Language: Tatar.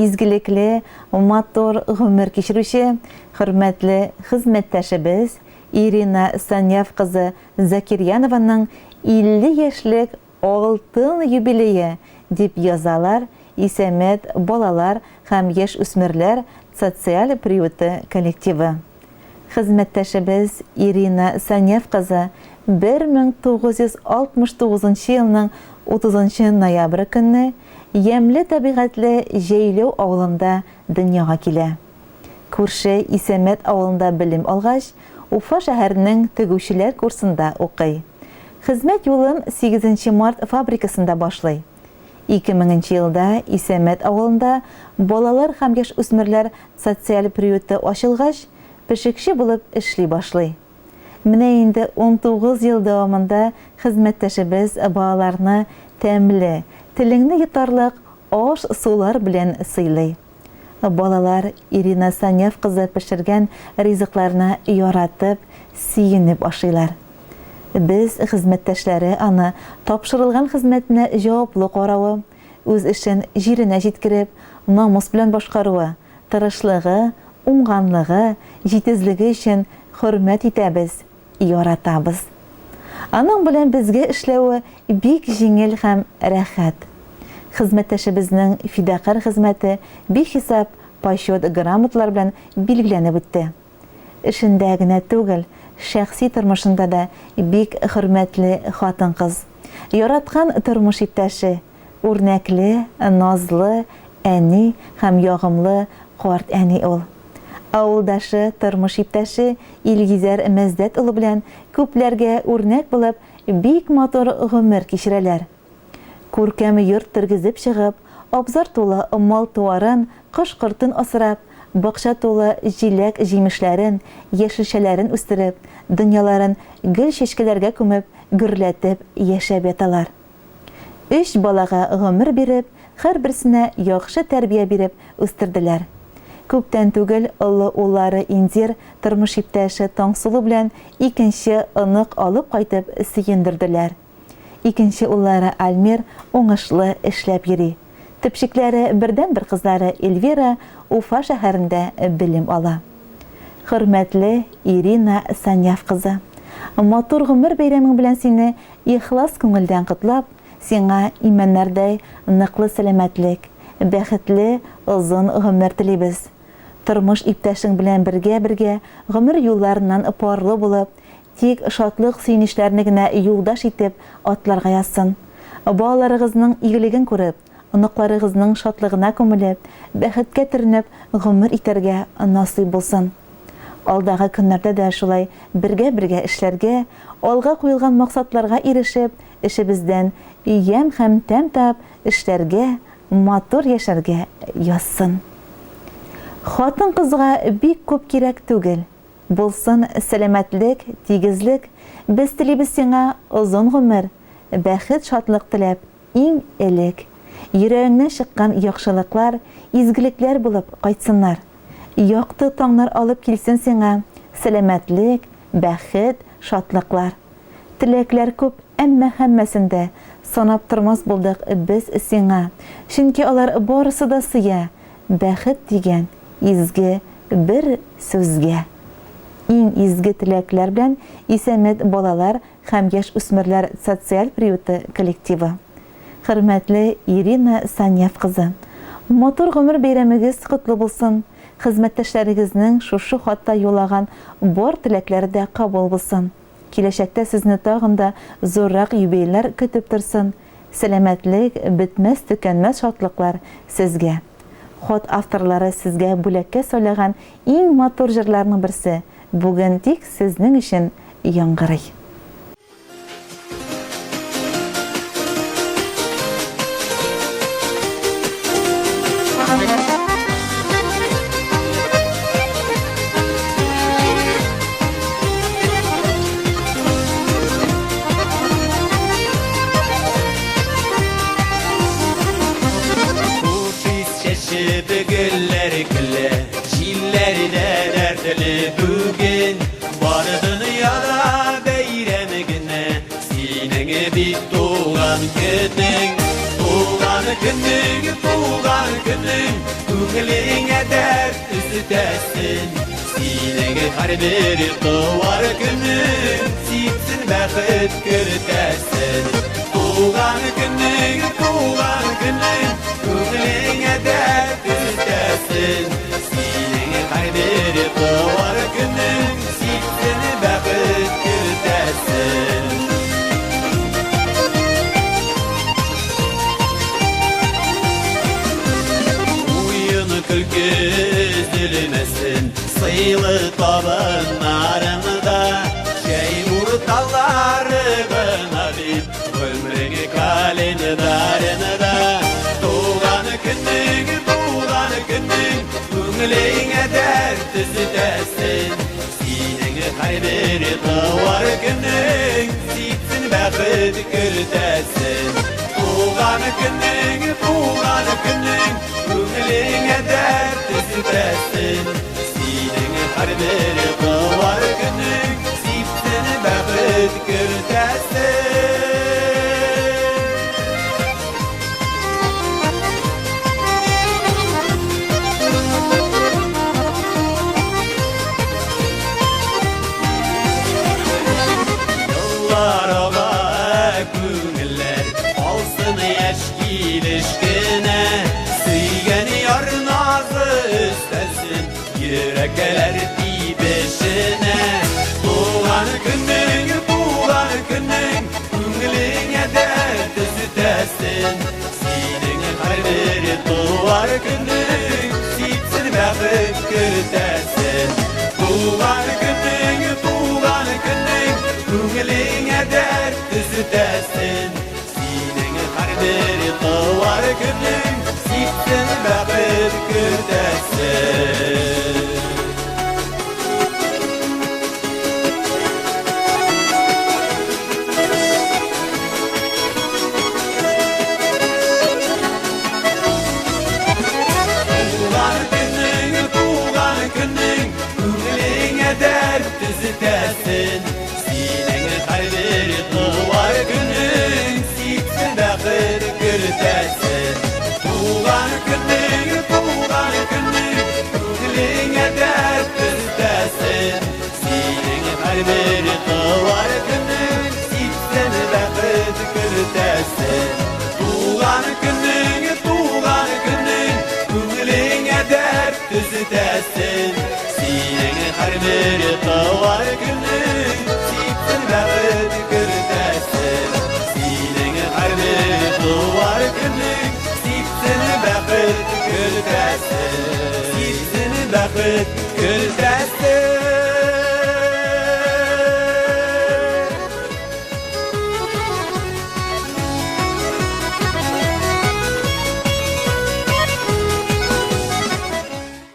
изгилекле, матур гомер кичерүче, хөрмәтле хезмәттәшебез Ирина Саняв кызы Закирьянованың 50 яшьлек алтын юбилее дип язалар Исәмәт балалар һәм яшь үсмерләр социаль приюты коллективы. Хезмәттәшебез Ирина Саняв кызы 1969 елның 30 ноябрь көнне Ямле табигатьле Җәйләү авылында дөньяга килә. Күрше Исәмәт авылында белем алгач, Уфа шәһәренең тегүчеләр курсында укый. Хезмәт юлын 8 март фабрикасында башлый. 2000 елда Исәмәт авылында балалар һәм яшь үсмерләр социаль приюты ачылгач, пешекче булып эшли башлый. Менә инде 19 ел дәвамында хезмәттәшебез балаларны тәмле, телеңне йотарлык аш-сулар белән сыйлый. Балалар Ирина Саняв кызы пешергән ризыкларны яратып, сөенеп ашыйлар. Без хезмәттәшләре аны тапшырылган хезмәтне җаваплы каравы, үз эшен җиренә җиткереп, намус белән башкаруы, тырышлыгы, уңганлыгы, җитезлеге өчен хөрмәт итәбез, яратабыз. Аның белән безгә эшләүе бик җиңел һәм рәхәт. Хезмәттәшебезнең фидакар хезмәте бихисап почет грамоталар белән билгеләнеп үтте. Эшендә генә түгел, шәхси тормышында да бик хөрмәтле хатын-кыз. Яраткан тормыш иптәше, үрнәкле, назлы, әни һәм ягымлы карт әни ул. Авылдашы, тормыш иптәше Илгизәр Мәздәт улы белән күпләргә үрнәк булып, бик матур гомер кичерәләр. Күркәм йорт тергезеп чыгып, абзар тулы мал-туарын, кош-кортын асрап, бакча тулы җиләк-җимешләрен, яшелчәләрен үстереп, дөньяларын гөл чәчкәләргә күмеп, гөрләтеп яшәп яталар. 3 балага гомер биреп, һәрберсенә яхшы тәрбия биреп үстерделәр. Күптән түгел олы уллары Индир тормыш иптәше Таңсылу белән 2нче ынык алып кайтып сөендерделәр. 2нче уллары Альмир уңышлы эшләп йөри. Төпчекләре бердән-бер кызлары Эльвира Уфа шәһәрендә белем ала. Хөрмәтле Ирина Саняв кызы, матур гомер бәйрәмең белән сине ихлас күңелдән котлап, сиңа имәннәрдәй ныклы сәламәтлек, бәхетле озын гомер телибез. Тормыш иптәшең белән бергә гомер юлларыннан парлы булып, тик шатлык сөйнишләрне генә юлдаш итеп атларга язсын. Балаларыгызның игелеген күреп, оныкларыгызның шатлыгына күмелеп, бәхеткә төренеп гомер итәргә насыйп булсын. Алдагы көннәрдә дә шулай бергә эшләргә, алга куелган максатларга ирешеп, эшебездән ям һәм тәм тап эшләргә, матур яшәргә язсын. Хатын-кызга бик күп кирәк түгел. Булсын сәламәтлек, тигезлек, без телибез сиңа озын гомер, бәхет, шатлык теләп, иң элек. Йөрәгеңнән чыккан яхшылыклар, изгелекләр булып кайтсыннар. Якты таңнар алып килсен сиңа, сәламәтлек, бәхет, шатлыклар. Теләкләр күп, әмма һәммәсендә санап тормас булдык без сиңа. Чөнки алар барысы да сыя, бәхет дигән изге бер сүзгә. Иң изге теләкләр белән Исәмәт балалар һәм яшь үсмерләр социаль приюты коллективы. Хөрмәтле Ирина Саняв кызы, матур гомер бәйрәмегез котлы булсын. Хезмәттәшләрегезнең шушы хатта юлаган бар теләкләре дә кабул булсын. Киләчәктә сезне тагын да зуррак юбилейлар көтеп торсын. Сәламәтлек, бетмәс төкәнмәс шатлыклар сезгә. Хат авторлары сезгә бүләккә сөйләгән иң матур җырларның берсе бүген тик сезнең өчен яңгырый. Güller gülle, jillerine dertli bugün. Var dünyada beyrem güne, senin bir doğan günün. Doğan Tuğan günün Көңіліңе дәрт үзітәсін Сенің har bir туар günün Сипсін бәқіт көртәсін Туған günün Көңіліңе дәрт үзітәсін Сенің har bir туар günün Сипсін бәқіт көртәсін Күлкі үзілмесін Сыйлы табын арымда Жай ұрталары ғына бит Өміріңе календарында Туған күнің Көңіліңе дәрт үзітәсін Сенің har bir туар күнің Сипсін бәқіт көртәсін Туған күнің Көңіліңе дәрт үзітәсін Сенің har bir туар күнің Сипсін бәқіт көртәсін Yollarıma көңіллер Алсын яш келішкіне Сүйген яр назы үстәсін Йөрәкәләр тибешіне Туған күнің Көңіліңе дәрт үзітәсін Сенің har bir туар күнің Сипсін бәқіт көртәсін Туған күнің Көңіліңе дәрт үзітәсін Сенің har bir туар күнің Сипсін бәқіт көртәсін Туған күнің Көңіліңе дәрт үзітәсін Сенің har bir туар күнің Сипсін бәқіт көртәсін Туған күнің Көңіліңе дәрт үзітәсін Сенің har bir туар күнің Сипсін бәқіт көртәсін Туған күнің Көңіліңе дәрт үзітәсін Сенің har bir туар күнің Сипсін бәқіт көртәсін Сенің har bir туар күнің Сипсін бәқіт көртәсін Сипсін бәқіт көртәсін